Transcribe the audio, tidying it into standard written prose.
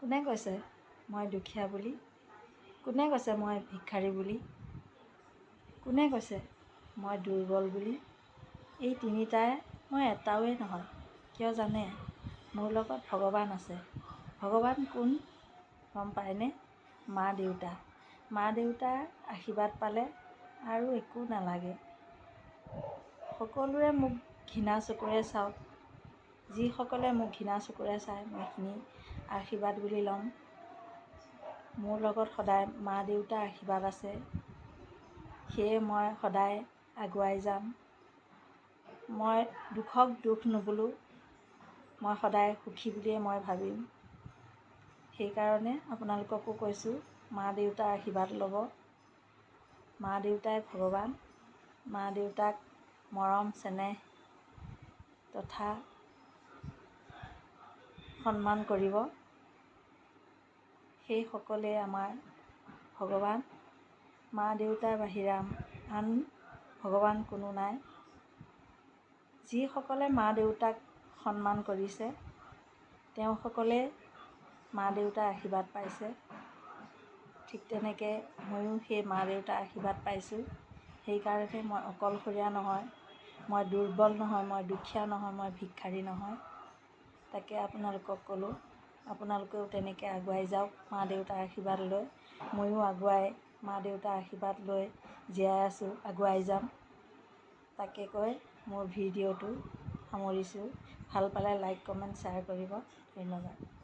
কোনে কৈছে মই দুখীয়া বুলি? কোনে কৈছে মই ভিক্ষাৰী বুলি? কোনে কৈছে মই দুৰ্বল বুলি? এই তিনিটাৰে মই এটাওৱে নহয়। কিয় জানে? মোৰ লগত ভগৱান আছে। ভগৱান কোন গম পায়নে? মা দেউতা। মা দেউতাৰ আশীৰ্বাদ পালে আৰু একো নালাগে। সকলোৰে মোক ঘৃণা চকুৰে চাওক। যিসকলে মোক ঘৃণা চকুৰে চায় মই সেইখিনি আশীৰ্বাদ বুলি ল'ম। মোৰ লগত সদায় মা দেউতাৰ আশীৰ্বাদ আছে। সেয়ে মই সদায় আগুৱাই যাম। মই দুখক দুখ নুবুলো। মই সদায় সুখী বুলিয়ে মই ভাবিম। সেইকাৰণে আপোনালোককো কৈছোঁ মা দেউতাৰ আশীৰ্বাদ ল'ব। মা দেউতাই ভগৱান। মা দেউতাক মৰম চেনেহ তথা সন্মান কৰিব। সেইসকলেই আমাৰ ভগৱান। মা দেউতাৰ বাহিৰে আন ভগৱান কোনো নাই। যিসকলে মা দেউতাক সন্মান কৰিছে তেওঁসকলে মা দেউতাৰ আশীৰ্বাদ পাইছে। ঠিক তেনেকৈ ময়ো সেই মা দেউতাৰ আশীৰ্বাদ পাইছোঁ। সেইকাৰণে মই অকলশৰীয়া নহয়, মই দুৰ্বল নহয়, মই দুখীয়া নহয়, মই ভিক্ষাৰী নহয়। তাকে আপোনালোকক ক'লোঁ আপোনালোকেও তেনেকৈ আগুৱাই যাওক মা দেউতাৰ আশীৰ্বাদ লৈ। ময়ো আগুৱাই মা দেউতাৰ আশীৰ্বাদ লৈ জীয়াই আছোঁ, আগুৱাই যাম। তাকে কৈ মোৰ ভিডিঅ'টো সামৰিছোঁ। ভাল পালে লাইক কমেণ্ট শ্বেয়াৰ কৰিব। ধন্যবাদ।